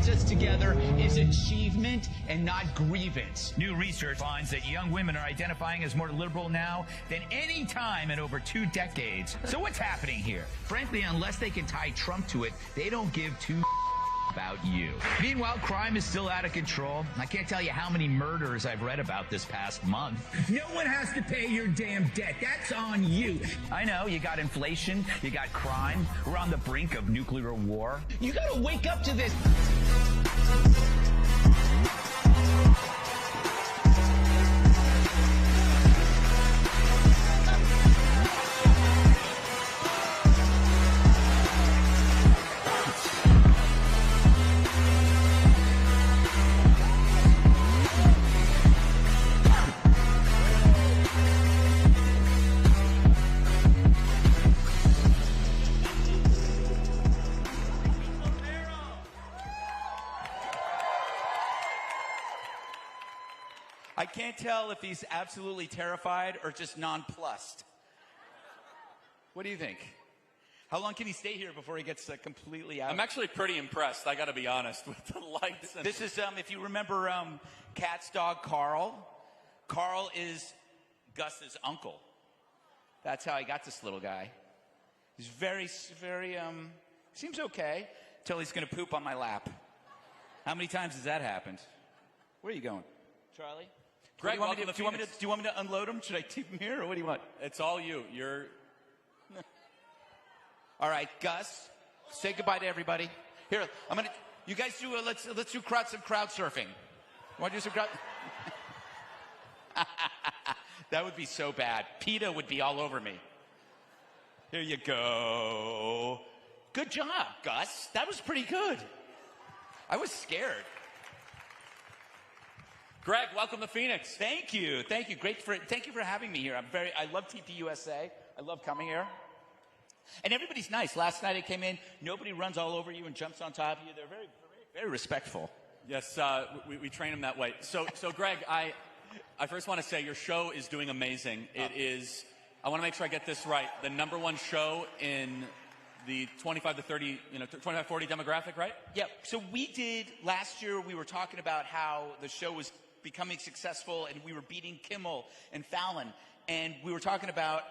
ties us together is achievement and not grievance. New research finds that young women are identifying as more liberal now than any time in over 2 decades. So what's happening here? Frankly, unless they can tie Trump to it, they don't give two about you. Meanwhile, crime is still out of control. I can't tell you how many murders I've read about this past month. No one has to pay your damn debt. That's on you. I know, you got inflation, you got crime. We're on the brink of nuclear war. You gotta wake up to this. I can't tell if he's absolutely terrified or just nonplussed. What do you think? How long can he stay here before he gets completely out? I'm actually pretty impressed, I gotta be honest, with the lights. This is, if you remember Kat's dog, Carl. Carl is Gus's uncle. That's how I got this little guy. He's very, seems okay, until he's gonna poop on my lap. How many times has that happened? Where are you going? Charlie? Greg, do you want me to unload him? Should I keep him here, or what do you want? It's all you. You're... All right, Gus, say goodbye to everybody. Here, you guys do, let's do some crowd surfing. Want to do some crowd? That would be so bad. PETA would be all over me. Here you go. Good job, Gus. That was pretty good. I was scared. Greg, welcome to Phoenix. Thank you. Thank you. Thank you for having me here. I love TPUSA. I love coming here. And everybody's nice. Last night I came in, nobody runs all over you and jumps on top of you. They're very, very respectful. Yes, we train them that way. So Greg, I first want to say your show is doing amazing. It is, I want to make sure I get this right, the #1 show in the 25 to 30, 25, 40 demographic, right? Yeah. So last year we were talking about how the show was becoming successful and we were beating Kimmel and Fallon. And we were talking about,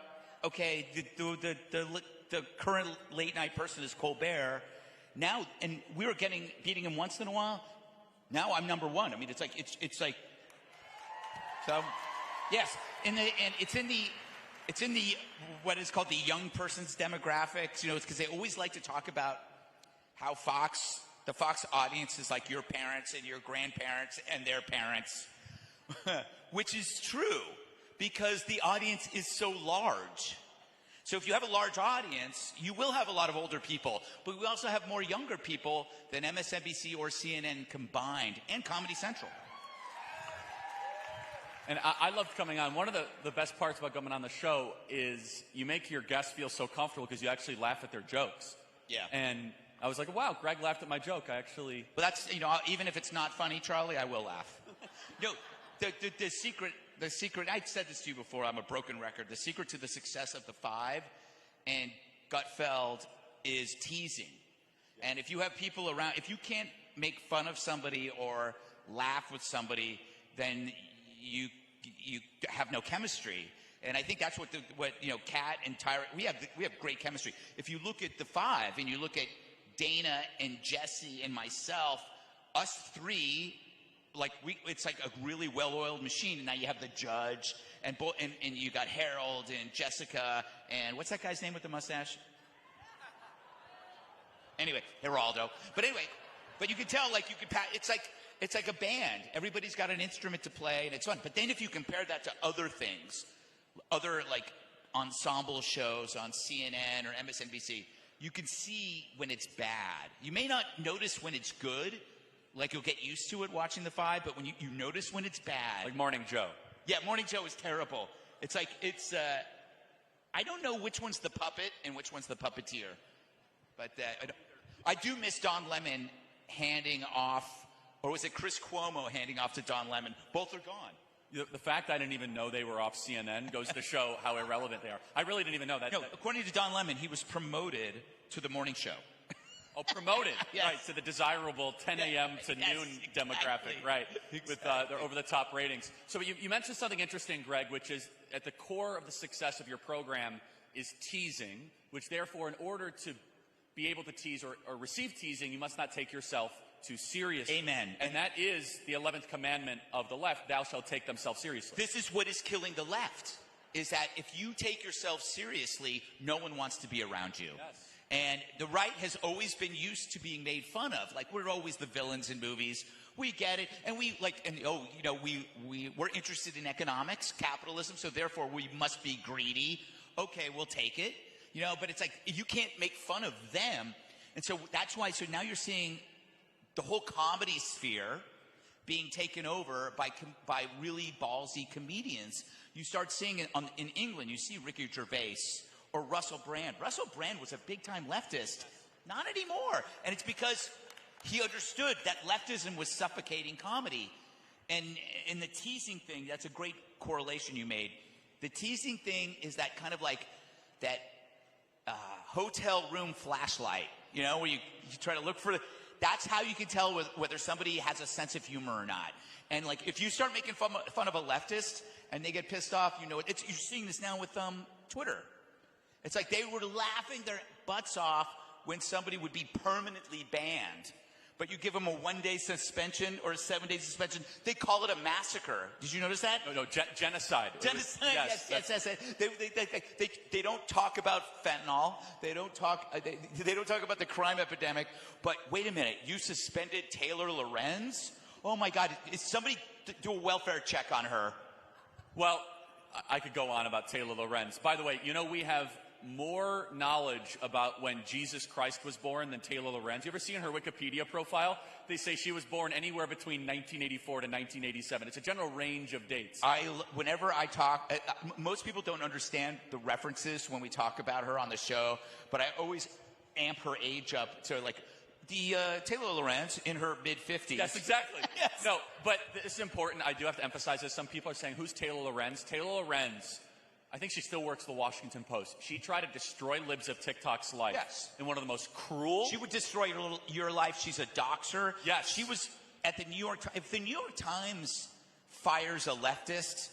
okay, the current late night person is Colbert. Now, and we were beating him once in a while. Now I'm #1. I mean, it's like, so, yes. And it's in the, what is called the young person's demographics. It's because they always like to talk about how the Fox audience is like your parents and your grandparents and their parents, which is true because the audience is so large. So if you have a large audience, you will have a lot of older people, but we also have more younger people than MSNBC or CNN combined, and Comedy Central. And I loved coming on. One of the best parts about coming on the show is you make your guests feel so comfortable because you actually laugh at their jokes. Yeah. And I was like, wow, Greg laughed at my joke. I actually... But that's, even if it's not funny, Charlie, I will laugh. The secret, I've said this to you before, I'm a broken record. The secret to the success of the Five and Gutfeld is teasing. Yeah. And if you have people around, if you can't make fun of somebody or laugh with somebody, then you have no chemistry. And I think that's what Kat and Tyra, we have great chemistry. If you look at the Five and you look at Dana and Jesse and myself, us three, it's like a really well-oiled machine. And now you have the judge and you got Harold and Jessica and what's that guy's name with the mustache? Anyway, Geraldo. But anyway, you can tell it's like a band. Everybody's got an instrument to play and it's fun. But then if you compare that to other things, other ensemble shows on CNN or MSNBC, you can see when it's bad. You may not notice when it's good, you'll get used to it watching the Five, but when you notice when it's bad. Like Morning Joe. Yeah, Morning Joe is terrible. I don't know which one's the puppet and which one's the puppeteer. But I do miss Don Lemon handing off, or was it Chris Cuomo handing off to Don Lemon? Both are gone. The fact I didn't even know they were off CNN goes to show how irrelevant they are. I really didn't even know that. No, according to Don Lemon, he was promoted to the morning show. Oh, promoted, Yes. right, to the desirable 10 a.m. to Yes, noon exactly. demographic, right, with their over-the-top ratings. So you mentioned something interesting, Greg, which is at the core of the success of your program is teasing, which therefore, in order to be able to tease or receive teasing, you must not take yourself too seriously. Amen. And that is the 11th commandment of the left, thou shalt take themselves seriously. This is what is killing the left, is that if you take yourself seriously, no one wants to be around you. Yes. And the right has always been used to being made fun of. Like, we're always the villains in movies. We get it. And we're interested in economics, capitalism, so therefore we must be greedy. Okay, we'll take it. But it's like, you can't make fun of them. And so that's why, so now you're seeing the whole comedy sphere being taken over by really ballsy comedians. You start seeing it in England, you see Ricky Gervais, or Russell Brand. Russell Brand was a big-time leftist. Not anymore. And it's because he understood that leftism was suffocating comedy. And in the teasing thing, that's a great correlation you made. The teasing thing is that kind of like that hotel room flashlight, where you try to look for that's how you can tell whether somebody has a sense of humor or not. And like, if you start making fun of a leftist and they get pissed off, you're seeing this now with Twitter. It's like they were laughing their butts off when somebody would be permanently banned. But you give them a 1-day suspension or a 7-day suspension, they call it a massacre. Did you notice that? No, genocide. Genocide, yes. They don't talk about fentanyl. They don't talk about the crime epidemic. But wait a minute, you suspended Taylor Lorenz? Oh my God, is somebody do a welfare check on her? Well, I could go on about Taylor Lorenz. By the way, we have more knowledge about when Jesus Christ was born than Taylor Lorenz. You ever seen her Wikipedia profile? They say she was born anywhere between 1984 to 1987. It's a general range of dates. Whenever I talk, most people don't understand the references when we talk about her on the show, but I always amp her age up. So like the Taylor Lorenz in her mid-50s. Yes, exactly. Yes. No, but it's important. I do have to emphasize this. Some people are saying, who's Taylor Lorenz? Taylor Lorenz, I think she still works the Washington Post. She tried to destroy libs of TikTok's life. Yes. In one of the most cruel. She would destroy your life. She's a doxer. Yes. She was at the New York Times. If the New York Times fires a leftist,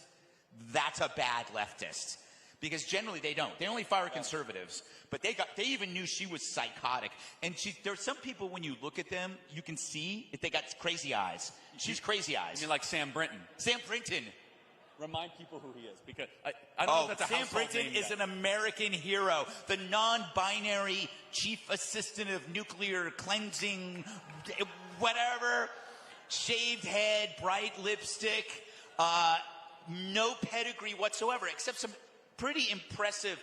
that's a bad leftist. Because generally they don't. They only fire conservatives. But they even knew she was psychotic. And there are some people, when you look at them, you can see if they got crazy eyes. She's crazy eyes. You mean like Sam Brinton? Sam Brinton. Remind people who he is, because I don't know if that's a Sam household Brinton name is yet. an American hero, the non-binary chief assistant of nuclear cleansing, whatever, shaved head, bright lipstick, no pedigree whatsoever, except some pretty impressive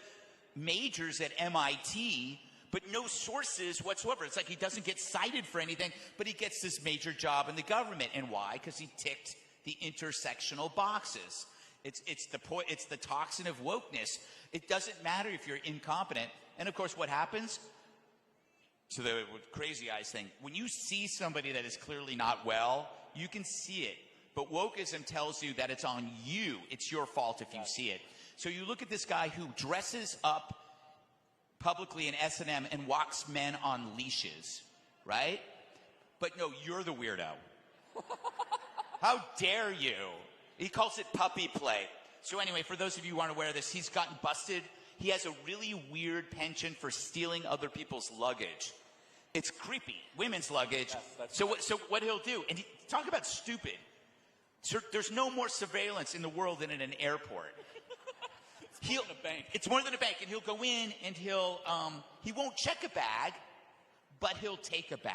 majors at MIT, but no sources whatsoever. It's like he doesn't get cited for anything, but he gets this major job in the government. And why? Because he ticked the intersectional boxes. It's the toxin of wokeness. It doesn't matter if you're incompetent. And of course, what happens? So the crazy eyes thing. When you see somebody that is clearly not well, you can see it. But wokeism tells you that it's on you. It's your fault if you see it. So you look at this guy who dresses up publicly in S&M and walks men on leashes, right? But no, you're the weirdo. How dare you? He calls it puppy play. So anyway, for those of you who aren't aware of this, he's gotten busted. He has a really weird penchant for stealing other people's luggage. It's creepy. Women's luggage. Yes, so what he'll do, and talk about stupid. So there's no more surveillance in the world than in an airport. It's more than a bank. It's more than a bank. And he'll go in and he won't check a bag, but he'll take a bag.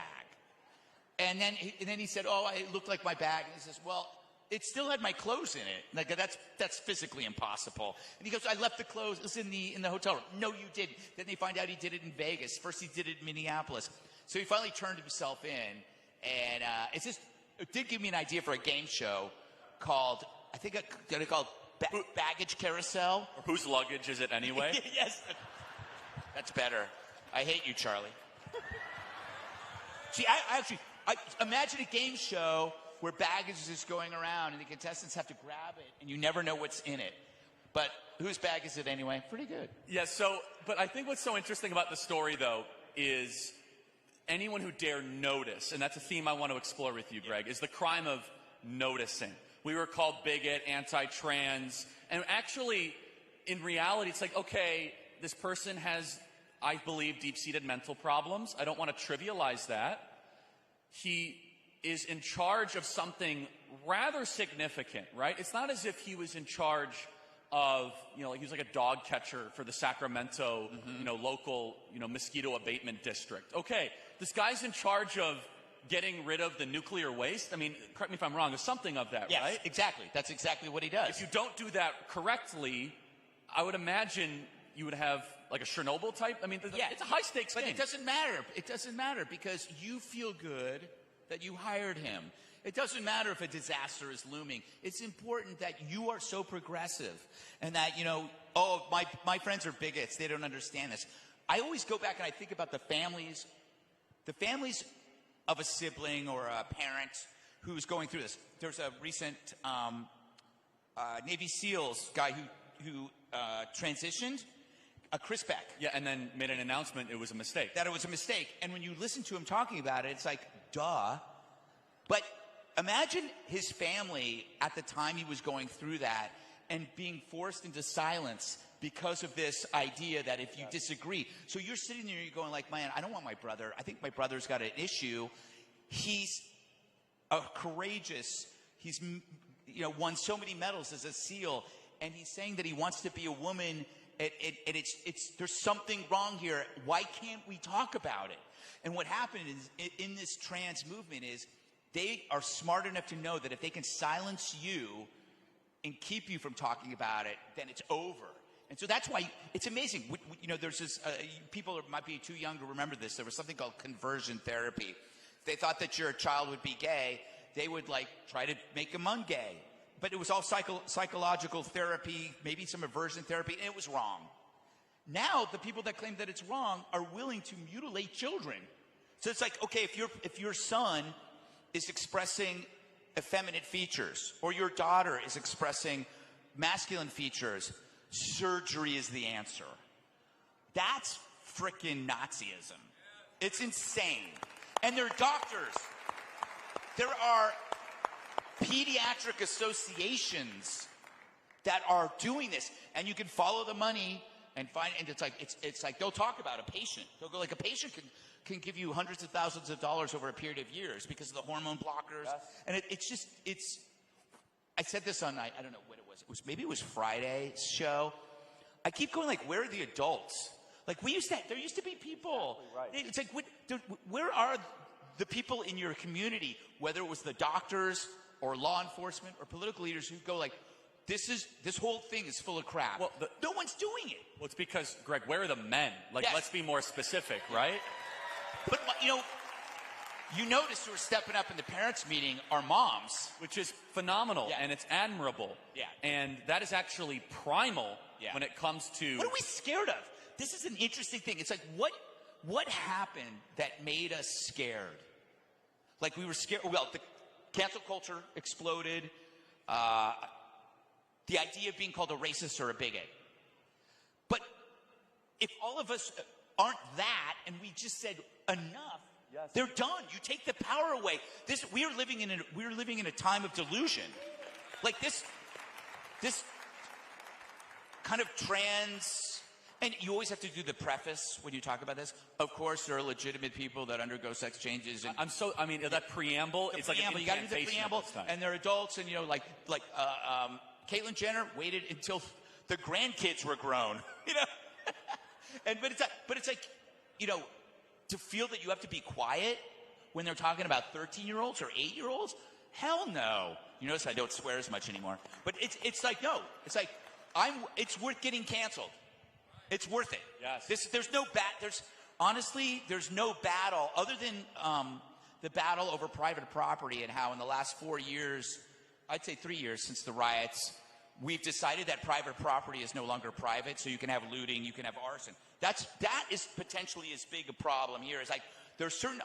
And then he said, oh, it looked like my bag. And he says, well, it still had my clothes in it. Like, that's physically impossible. And he goes, I left the clothes. It was in the hotel room. No, you didn't. Then they find out he did it in Vegas. First he did it in Minneapolis. So he finally turned himself in. And it did give me an idea for a game show called, I think it's going to call Baggage Carousel. Or whose luggage is it anyway? Yes. That's better. I hate you, Charlie. See, I imagine a game show where baggage is just going around and the contestants have to grab it and you never know what's in it. But whose bag is it anyway? Pretty good. Yeah, but I think what's so interesting about the story, though, is anyone who dare notice, and that's a theme I want to explore with you, Greg, is the crime of noticing. We were called bigot, anti-trans, and actually, in reality, it's like, okay, this person has, I believe, deep-seated mental problems. I don't want to trivialize that. He is in charge of something rather significant, right? It's not as if he was in charge of, you know, like he was like a dog catcher for the Sacramento, you know, local, you know, mosquito abatement district. Okay, this guy's in charge of getting rid of the nuclear waste. I mean, correct me if I'm wrong, there's something of that, yes, right? Exactly. That's exactly what he does. If you don't do that correctly, I would imagine you would have like a Chernobyl type. I mean, it's a high stakes but game. it doesn't matter. It doesn't matter because you feel good that you hired him. It doesn't matter if a disaster is looming. It's important that you are so progressive and that, you know, oh, my friends are bigots. They don't understand this. I always go back and I think about the families of a sibling or a parent who's going through this. There's a recent Navy SEALs guy who transitioned, Chris Beck. Yeah, and then made an announcement it was a mistake. That it was a mistake. And when you listen to him talking about it, it's like, duh. But imagine his family at the time he was going through that and being forced into silence because of this idea that if you disagree. So you're sitting there, you're going like, man, I don't want my brother. I think my brother's got an issue. He's courageous. He's, you know, won so many medals as a SEAL. And he's saying that he wants to be a woman. And there's something wrong here. Why can't we talk about it? And what happened is in this trans movement is they are smart enough to know that if they can silence you and keep you from talking about it, then it's over. And so that's why it's amazing. You know, there's this, people might be too young to remember this. There was something called conversion therapy. If they thought that your child would be gay, they would like try to make him ungay. But it was all psychological therapy, maybe some aversion therapy, and it was wrong. Now, the people that claim that it's wrong are willing to mutilate children. So it's like, okay, if your son is expressing effeminate features, or your daughter is expressing masculine features, surgery is the answer. That's frickin' Nazism. It's insane. And there are doctors. There are pediatric associations that are doing this, and you can follow the money and find. And it's like they'll talk about a patient. They'll go like a patient can give you hundreds of thousands of dollars over a period of years because of the hormone blockers. Yes. And it's. I said this on I don't know what it was. Maybe it was Friday's show. I keep going like, where are the adults? Like there used to be people. Exactly right. It's like where are the people in your community, whether it was the doctors or law enforcement or political leaders who go like, this whole thing is full of crap. Well, no one's doing it. Well, it's because, Greg, where are the men? Like, yes. Let's be more specific, right? But, you notice who are stepping up in the parents' meeting are moms. Which is phenomenal, and it's admirable. Yeah. And that is actually primal when it comes to... What are we scared of? This is an interesting thing. It's like, what happened that made us scared? Like, we were scared... Well, the cancel culture exploded. The idea of being called a racist or a bigot. But if all of us aren't that, and we just said enough, yes. They're done. You take the power away. We're living in a time of delusion. Like this kind of trans, and you always have to do the preface when you talk about this. Of course, there are legitimate people that undergo sex changes. And that preamble, it's preamble, like you got to do the preamble, and they're adults, and like Caitlyn Jenner waited until the grandkids were grown, but it's like, to feel that you have to be quiet when they're talking about 13-year-olds or 8-year-olds? Hell no. You notice I don't swear as much anymore. But it's like, no. It's like, it's worth getting canceled. It's worth it. Yes. There's no battle other than the battle over private property and how in the last 4 years, I'd say 3 years since the riots, we've decided that private property is no longer private, so you can have looting, you can have arson. That is potentially as big a problem here. It's like there's certain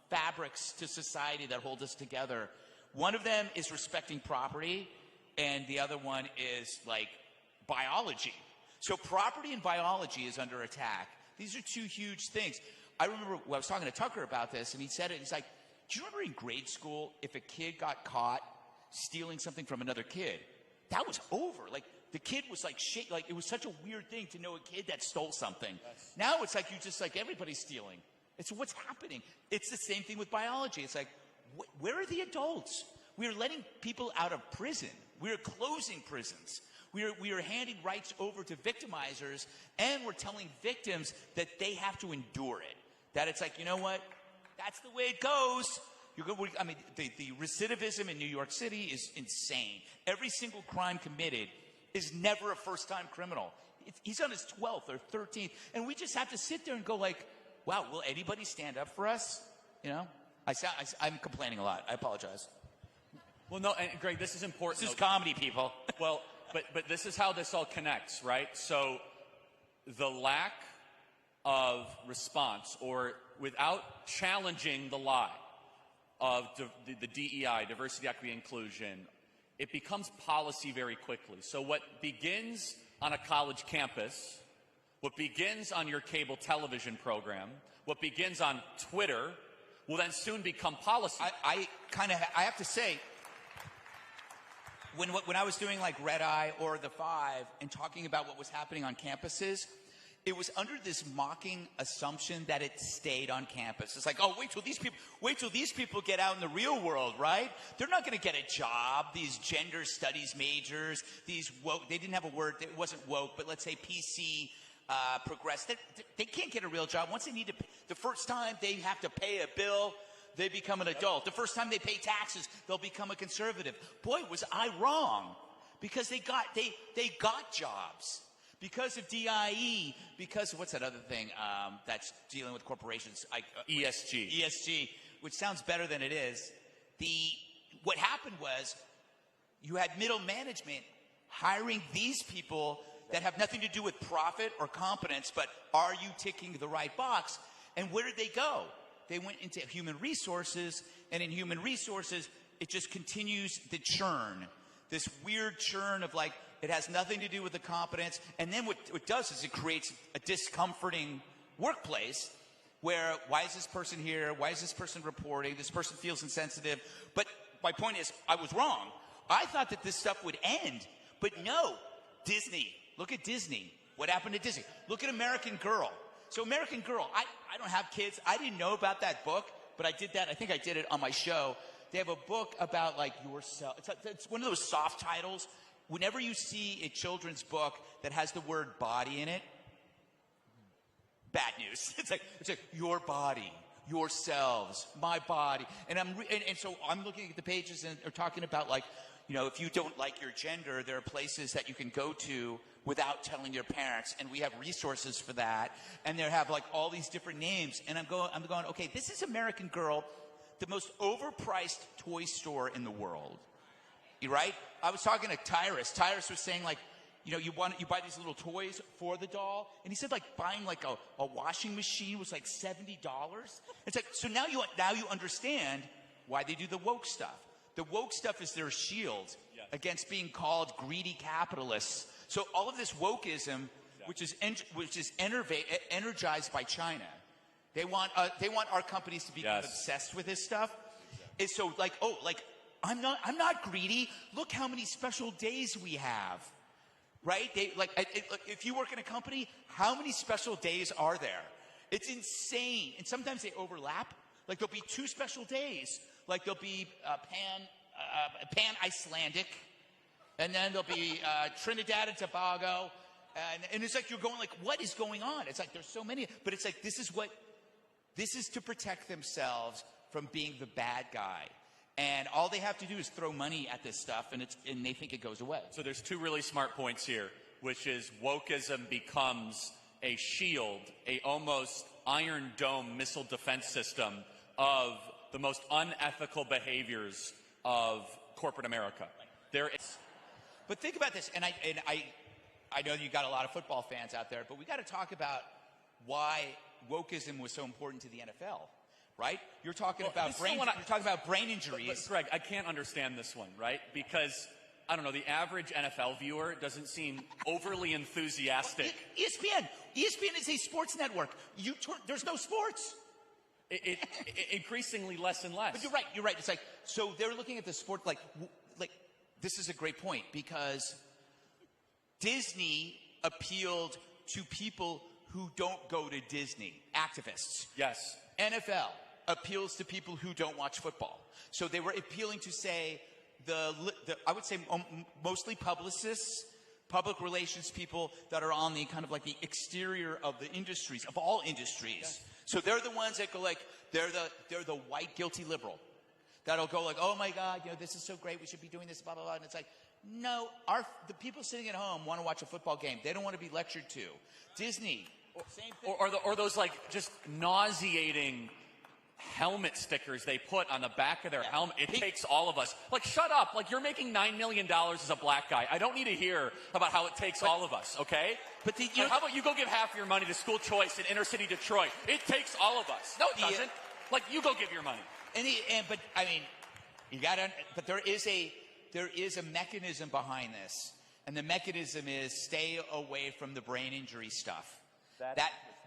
fabrics to society that hold us together. One of them is respecting property, and the other one is like biology. So property and biology is under attack. These are two huge things. I remember I was talking to Tucker about this, and he said it. He's like, do you remember in grade school, if a kid got caught stealing something from another kid, that was over. Like, the kid was like, like, it was such a weird thing to know a kid that stole something. Yes. Now it's like, you just like, everybody's stealing. It's what's happening. It's the same thing with biology. It's like, where are the adults? We are letting people out of prison. We are closing prisons. We are handing rights over to victimizers, and we're telling victims that they have to endure it. That it's like, you know what? That's the way it goes. I mean, the recidivism in New York City is insane. Every single crime committed is never a first-time criminal. He's on his 12th or 13th, and we just have to sit there and go like, wow, will anybody stand up for us? You know? I'm complaining a lot. I apologize. Well, no, and Greg, this is important. This is comedy, people. Well, but this is how this all connects, right? So the lack of response, or without challenging the lie of the DEI, diversity, equity, inclusion, it becomes policy very quickly. So what begins on a college campus, what begins on your cable television program, what begins on Twitter, will then soon become policy. I have to say, when I was doing like Red Eye or The Five and talking about what was happening on campuses, it was under this mocking assumption that it stayed on campus. It's like, oh, wait till these people get out in the real world, right? They're not going to get a job. These gender studies majors, these woke, they didn't have a word, it wasn't woke, but let's say PC, progress. They can't get a real job. Once they need to, the first time they have to pay a bill, they become an adult. The first time they pay taxes, they'll become a conservative. Boy, was I wrong, because they got jobs. Because of DIE, because of what's that other thing that's dealing with corporations? ESG. ESG, which sounds better than it is. What happened was you had middle management hiring these people that have nothing to do with profit or competence, but are you ticking the right box? And where did they go? They went into human resources, and in human resources, it just continues the churn. This weird churn of like, it has nothing to do with the competence. And then what it does is it creates a discomforting workplace where, why is this person here? Why is this person reporting? This person feels insensitive. But my point is, I was wrong. I thought that this stuff would end. But no, Disney. Look at Disney. What happened to Disney? Look at American Girl. So American Girl, I don't have kids. I didn't know about that book, but I did that. I think I did it on my show. They have a book about like yourself. It's one of those soft titles. Whenever you see a children's book that has the word body in it, bad news. It's like your body, yourselves, my body. And so I'm looking at the pages, and they're talking about like, you know, if you don't like your gender, there are places that you can go to without telling your parents, and we have resources for that. And they have like all these different names. And I'm going, okay, this is American Girl, the most overpriced toy store in the world. Right? I was talking to Tyrus. Tyrus was saying like, you know, you buy these little toys for the doll, and he said like buying like a washing machine was like $70. It's like, so now you understand why they do the woke stuff. The woke stuff is their shield against being called greedy capitalists. So all of this wokeism, which is energized by China, they want our companies to be obsessed with this stuff. Is so like, oh, like, I'm not greedy. Look how many special days we have, right? If you work in a company, how many special days are there? It's insane. And sometimes they overlap. Like there'll be 2 special days. Like there'll be Pan Icelandic, and then there'll be Trinidad and Tobago, and it's like you're going like, what is going on? It's like there's so many, but it's like this is to protect themselves from being the bad guy. And all they have to do is throw money at this stuff, and they think it goes away. So there's 2 really smart points here, which is wokeism becomes a shield, a almost Iron Dome missile defense system of the most unethical behaviors of corporate America. But think about this, and I know you got a lot of football fans out there, but we got to talk about why wokeism was so important to the NFL. Right? You're talking about brain injuries. But Greg, I can't understand this one, right? Because, I don't know, the average NFL viewer doesn't seem overly enthusiastic. ESPN is a sports network. There's no sports. increasingly less and less. But you're right. You're right. It's like, so they're looking at the sport like this is a great point because Disney appealed to people who don't go to Disney, activists. Yes. NFL appeals to people who don't watch football. So they were appealing to, say, I would say mostly publicists, public relations people that are on the kind of like the exterior of the industries, of all industries. Yes. So they're the ones that go like, they're the white guilty liberal that'll go like, oh my God, this is so great, we should be doing this, blah, blah, blah. And it's like, no, the people sitting at home want to watch a football game. They don't want to be lectured to. Disney, same thing. Or those like just nauseating helmet stickers they put on the back of their helmet. It takes all of us. Like, shut up. Like, you're making $9 million as a black guy. I don't need to hear about how it takes all of us, okay? But how about you go give half your money to school choice in inner city Detroit? It takes all of us. No, it doesn't. Like, you go give your money. But I mean, you gotta. But there is a mechanism behind this, and the mechanism is stay away from the brain injury stuff.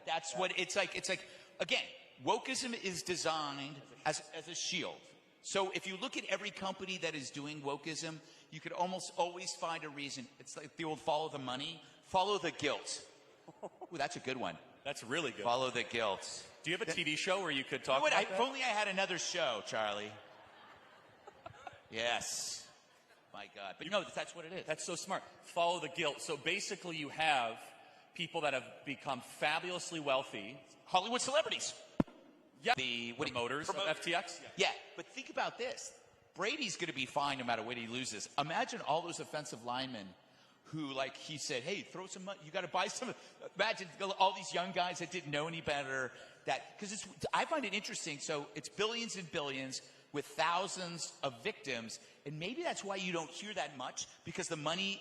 That's what it's like. It's like, again, wokeism is designed as a shield. So if you look at every company that is doing wokeism, you could almost always find a reason. It's like the old follow the money, follow the guilt. Ooh, that's a good one. That's really good. Follow the guilt. Do you have a TV show where you could talk about that? If only I had another show, Charlie. Yes. My God. But no, that's what it is. That's so smart. Follow the guilt. So basically you have people that have become fabulously wealthy. Hollywood celebrities. Yeah. The promoters of FTX. Yeah. But think about this. Brady's going to be fine no matter what he loses. Imagine all those offensive linemen who, like, he said, hey, throw some money. You got to buy some. Imagine all these young guys that didn't know any better. Because I find it interesting. So it's billions and billions with thousands of victims. And maybe that's why you don't hear that much, because the money,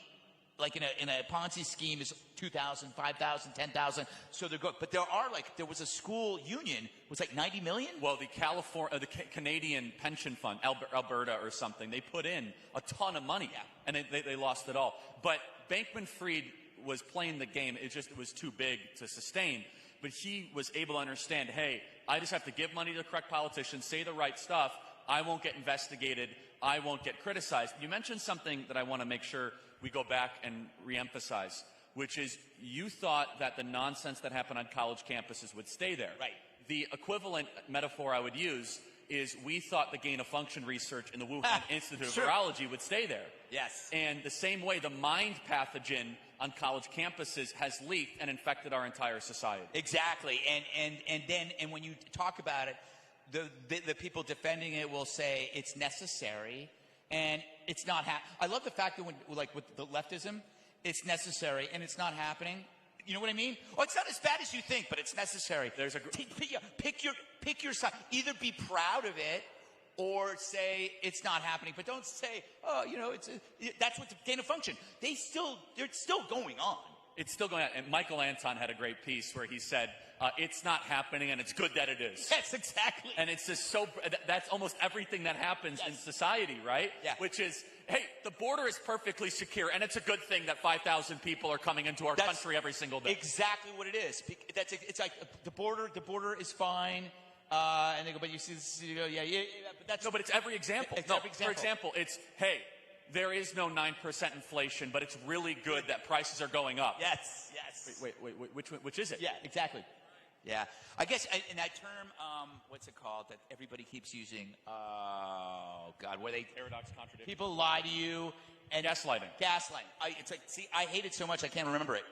like in a Ponzi scheme, is 2,000, 5,000, 10,000. So they're good. But there was a school union, was like 90 million? Well, the Canadian pension fund, Alberta or something, they put in a ton of money, and they lost it all. But Bankman-Fried was playing the game. It was too big to sustain. But he was able to understand, hey, I just have to give money to the correct politicians, say the right stuff. I won't get investigated. I won't get criticized. You mentioned something that I want to make sure we go back and reemphasize, which is you thought that the nonsense that happened on college campuses would stay there. Right. The equivalent metaphor I would use is we thought the gain-of-function research in the Wuhan Institute of Virology would stay there. Yes. And the same way the mind pathogen on college campuses has leaked and infected our entire society. Exactly. And when you talk about it, the people defending it will say it's necessary, and it's not I love the fact that with the leftism, it's necessary and it's not happening. You know what I mean? Oh, it's not as bad as you think, but it's necessary. There's pick your side. Either be proud of it or say it's not happening, but don't say, oh, that's what the gain of function. They're still going on. It's still going on. And Michael Anton had a great piece where he said, it's not happening and it's good that it is. Yes, exactly. And it's just that's almost everything that happens in society, right? Yeah. Which is, hey, the border is perfectly secure, and it's a good thing that 5,000 people are coming into our country every single day. Exactly what it is. It's like the border is fine. And they go, but you see, but that's... No, but it's every example. For example, it's, hey, there is no 9% inflation, but it's really good that prices are going up. Yes. Wait, which is it? Yeah, exactly. Yeah. I guess in that term, what's it called that everybody keeps using? Oh, God, where they... Paradox, contradiction. People lie to you. And gaslighting. It's like, see, I hate it so much I can't remember it.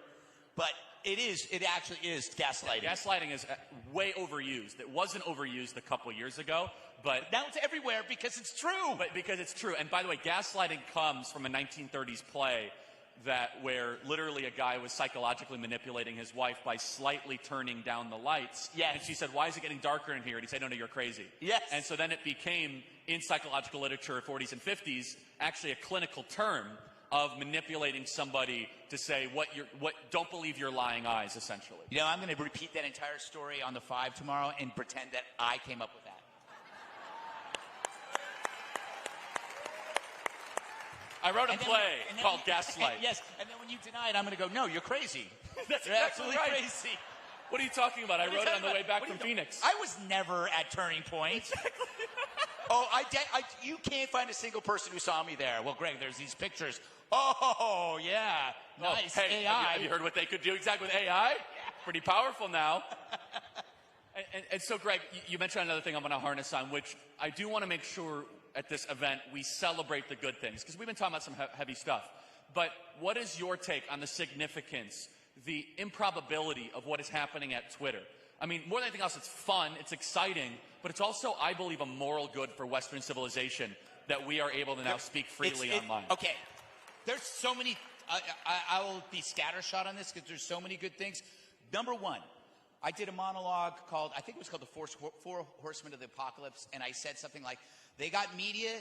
But it actually is gaslighting. Yeah, gaslighting is way overused. It wasn't overused a couple years ago, but now it's everywhere because it's true. But because it's true. And by the way, gaslighting comes from a 1930s play where literally a guy was psychologically manipulating his wife by slightly turning down the lights. Yes. And she said, why is it getting darker in here? And he said, no, you're crazy. Yes. And so then it became, in psychological literature, 40s and 50s, actually a clinical term of manipulating somebody to say don't believe your lying eyes, essentially. I'm going to repeat that entire story on the 5 tomorrow and pretend that I came up with that. I wrote a play called Gaslight. Yes, and then when you deny it, I'm going to go, no, you're crazy. That's you're absolutely right. crazy. What are you talking about? I wrote it on the way back from Phoenix. I was never at Turning Point. Exactly. Oh, you can't find a single person who saw me there. Well, Greg, there's these pictures. Oh, yeah. Nice. Oh, hey, AI. have you heard what they could do exactly with AI? Pretty powerful now. And so, Greg, you mentioned another thing I'm going to harness on, which I do want to make sure at this event we celebrate the good things, because we've been talking about some heavy stuff. But what is your take on the significance, the improbability of what is happening at Twitter? I mean, more than anything else, it's fun, it's exciting, but it's also, I believe, a moral good for Western civilization that we are able to now speak freely online. Okay. There's so many, I will be scattershot on this because there's so many good things. Number one, I did a monologue called, I think it was called the Four Horsemen of the Apocalypse, and I said something like, they got media,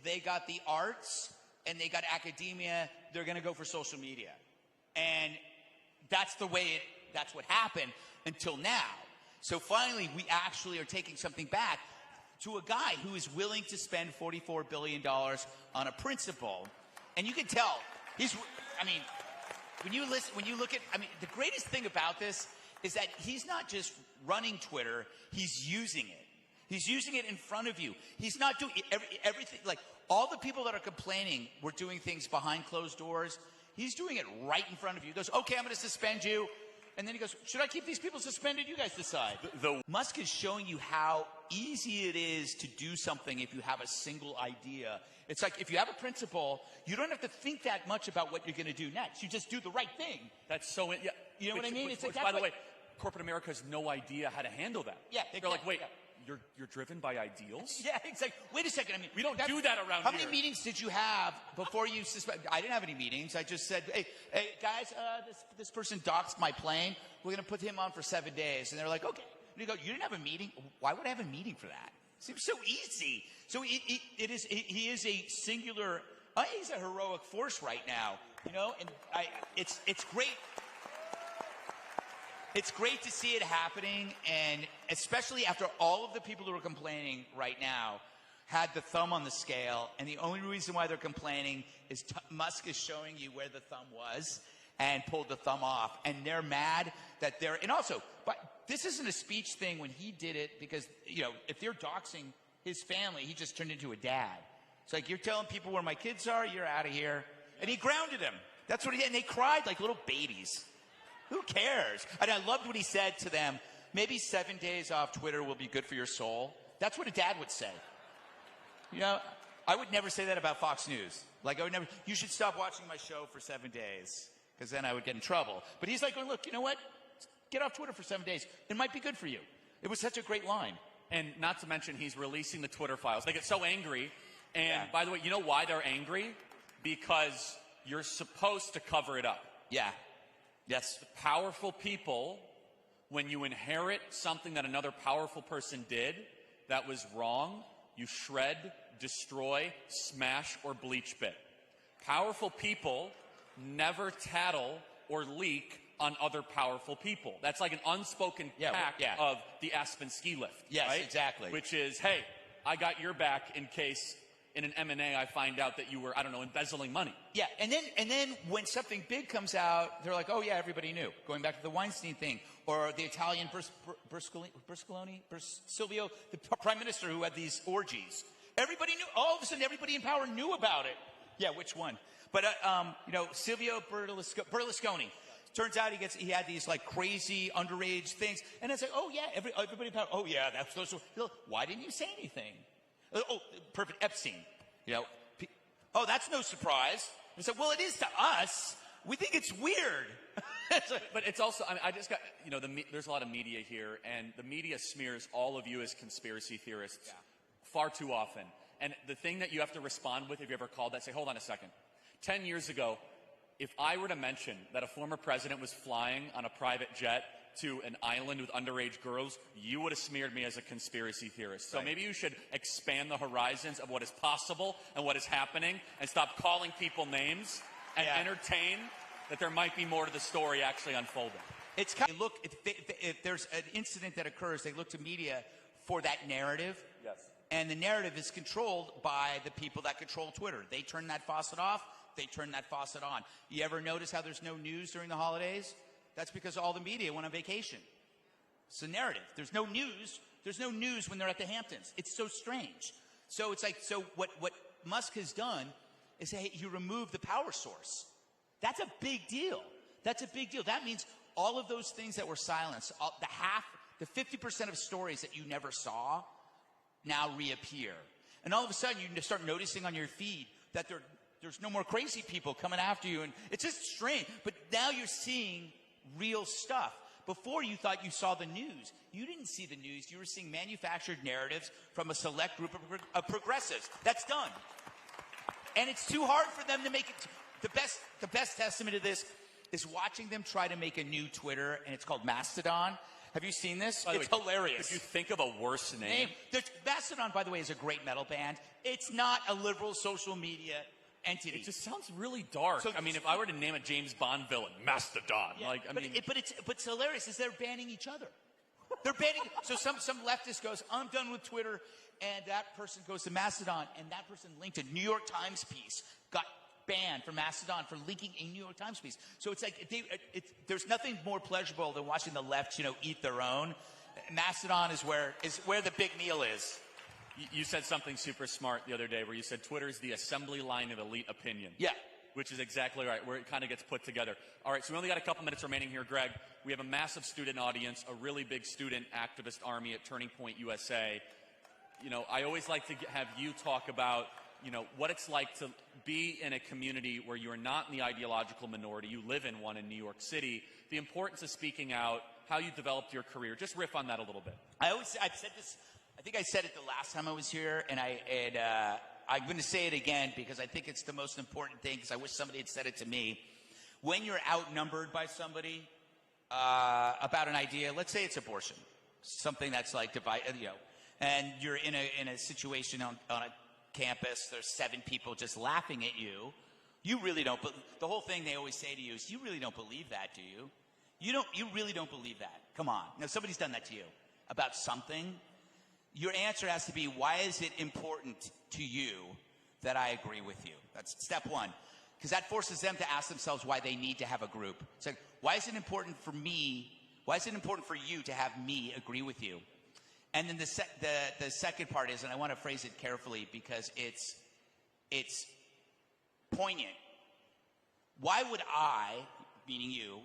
they got the arts, and they got academia, they're going to go for social media. And that's the way that's what happened until now. So finally, we actually are taking something back to a guy who is willing to spend $44 billion on a principle. And you can tell, when you look at, the greatest thing about this is that he's not just running Twitter, he's using it. He's using it in front of you. He's not doing everything, like all the people that are complaining were doing things behind closed doors. He's doing it right in front of you. He goes, okay, I'm going to suspend you. And then he goes, should I keep these people suspended? You guys decide. Musk is showing you how easy it is to do something if you have a single idea. It's like if you have a principle, you don't have to think that much about what you're going to do next. You just do the right thing. That's so, yeah. You know what I mean? Which, by the way, corporate America has no idea how to handle that. Yeah. They're like, wait, you're driven by ideals? Yeah, it's like, wait a second. We don't do that around here. How many meetings did you have before you suspend? I didn't have any meetings. I just said, hey guys, this person doxed my plane. We're going to put him on for 7 days. And they're like, okay. And you go, you didn't have a meeting? Why would I have a meeting for that? Seems so easy. So he is a singular, he's a heroic force right now, and it's great. It's great to see it happening, and especially after all of the people who are complaining right now had the thumb on the scale, and the only reason why they're complaining is Musk is showing you where the thumb was and pulled the thumb off, and they're mad that they're, and also, but this isn't a speech thing when he did it, because, if they're doxing his family, he just turned into a dad. It's like, you're telling people where my kids are, you're out of here. And he grounded him. That's what he did, and they cried like little babies. Who cares? And I loved what he said to them. Maybe 7 days off Twitter will be good for your soul. That's what a dad would say. I would never say that about Fox News. Like, I would never, you should stop watching my show for 7 days, because then I would get in trouble. But he's like, look, you know what? Get off Twitter for 7 days. It might be good for you. It was such a great line. And not to mention, he's releasing the Twitter files. They get so angry. And by the way, you know why they're angry? Because you're supposed to cover it up. Yeah. Yes. Powerful people, when you inherit something that another powerful person did that was wrong, you shred, destroy, smash, or bleach bit. Powerful people never tattle or leak on other powerful people. That's like an unspoken pact of the Aspen ski lift. Yes, right? exactly. Which is, hey, I got your back in case in an M&A I find out that you were, embezzling money. Yeah, and then when something big comes out, they're like, oh yeah, everybody knew. Going back to the Weinstein thing, or the Italian Silvio, the prime minister who had these orgies. Everybody knew. All of a sudden, everybody in power knew about it. Yeah, which one? But Silvio Berlusconi. Turns out he had these like crazy underage things, and it's like, oh yeah, everybody in power. Oh yeah, that's those. Why didn't you say anything? Oh, perfect. Epstein. Oh, that's no surprise. I said, well, it is to us. We think it's weird. But it's also, I just got, there's a lot of media here, and the media smears all of you as conspiracy theorists far too often. And the thing that you have to respond with, if you ever called that, say, hold on a second. 10 years ago, if I were to mention that a former president was flying on a private jet to an island with underage girls, you would have smeared me as a conspiracy theorist. So maybe you should expand the horizons of what is possible and what is happening, and stop calling people names and entertain that there might be more to the story actually unfolding. It's kind of, look, if there's an incident that occurs, they look to media for that narrative. Yes. And the narrative is controlled by the people that control Twitter. They turn that faucet off, they turn that faucet on. You ever notice how there's no news during the holidays? That's because all the media went on vacation. It's a narrative. There's no news. There's no news when they're at the Hamptons. It's so strange. So it's like, so what Musk has done is say, hey, you remove the power source. That's a big deal. That's a big deal. That means all of those things that were silenced, the 50% of stories that you never saw now reappear. And all of a sudden, you start noticing on your feed that there's no more crazy people coming after you. And it's just strange. But now you're seeing real stuff. Before, you thought you saw the news. You didn't see the news. You were seeing manufactured narratives from a select group of progressives. That's done. And it's too hard for them to make it. The best testament of this is watching them try to make a new Twitter, and it's called Mastodon. Have you seen this? It's hilarious. If you think of a worse name. Mastodon, by the way, is a great metal band. It's not a liberal social media entity. It just sounds really dark. So, I mean, if I were to name a James Bond villain, Mastodon. Yeah, but it's hilarious is they're banning each other. They're banning. So some leftist goes, I'm done with Twitter, and that person goes to Mastodon, and that person linked a New York Times piece, got banned from Mastodon for linking a New York Times piece. So it's like there's nothing more pleasurable than watching the left, eat their own. Mastodon is where the big meal is. You said something super smart the other day where you said Twitter is the assembly line of elite opinion. Yeah. Which is exactly right, where it kind of gets put together. All right, so we only got a couple minutes remaining here, Greg. We have a massive student audience, a really big student activist army at Turning Point USA. I always like to have you talk about, what it's like to be in a community where you are not in the ideological minority. You live in one in New York City. The importance of speaking out, how you developed your career. Just riff on that a little bit. I've said this. I think I said it the last time I was here, and I'm going to say it again because I think it's the most important thing, because I wish somebody had said it to me. When you're outnumbered by somebody about an idea, let's say it's abortion, something that's like and you're in a situation on a campus, there's 7 people just laughing at you. You really don't. But the whole thing they always say to you is, you really don't believe that, do you? You really don't believe that. Come on. Now, somebody's done that to you about something. Your answer has to be, why is it important to you that I agree with you? That's step one. Because that forces them to ask themselves why they need to have a group. It's like, why is it important for me? Why is it important for you to have me agree with you? And then the second part is, and I want to phrase it carefully because it's poignant. Why would I, meaning you,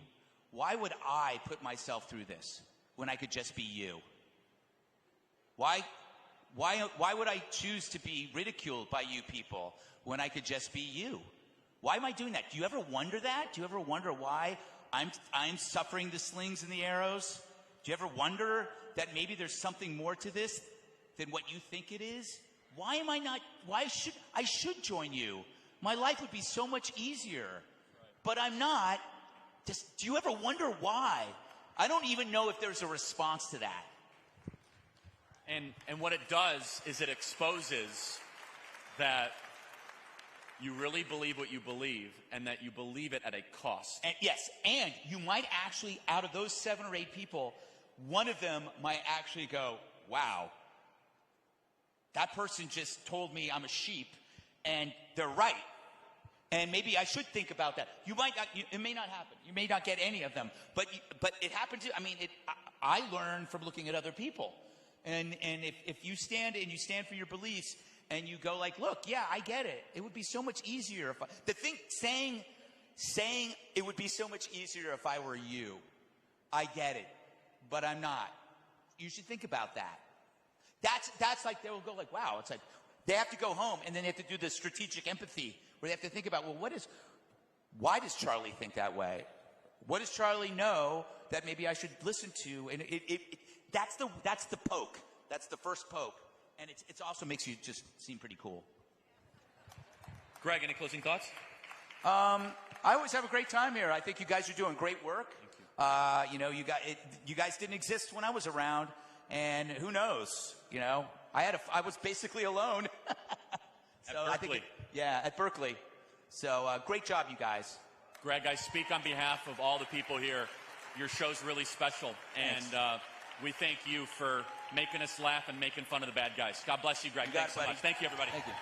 why would I put myself through this when I could just be you? Why would I choose to be ridiculed by you people when I could just be you? Why am I doing that? Do you ever wonder that? Do you ever wonder why I'm suffering the slings and the arrows? Do you ever wonder that maybe there's something more to this than what you think it is? Why should I join you? My life would be so much easier. But I'm not. Do you ever wonder why? I don't even know if there's a response to that. And what it does is it exposes that you really believe what you believe, and that you believe it at a cost. And yes, and you might actually, out of those 7 or 8 people, one of them might actually go, wow, that person just told me I'm a sheep, and they're right. And maybe I should think about that. You might not. It may not happen. You may not get any of them. But it happens. I learn from looking at other people. And if you stand for your beliefs and you go like, look, yeah, I get it. It would be so much easier saying it would be so much easier if I were you. I get it, but I'm not. You should think about that. That's like, they will go like, wow. It's like they have to go home and then they have to do the strategic empathy where they have to think about, well, why does Charlie think that way? What does Charlie know that maybe I should listen to? And that's the poke. That's the first poke. And it also makes you just seem pretty cool. Greg, any closing thoughts? I always have a great time here. I think you guys are doing great work. You guys didn't exist when I was around, and who knows? I was basically alone. So at Berkeley. At Berkeley. So great job, you guys. Greg, I speak on behalf of all the people here. Your show's really special, and we thank you for making us laugh and making fun of the bad guys. God bless you, Greg. Thanks so much. Thank you, everybody. Thank you.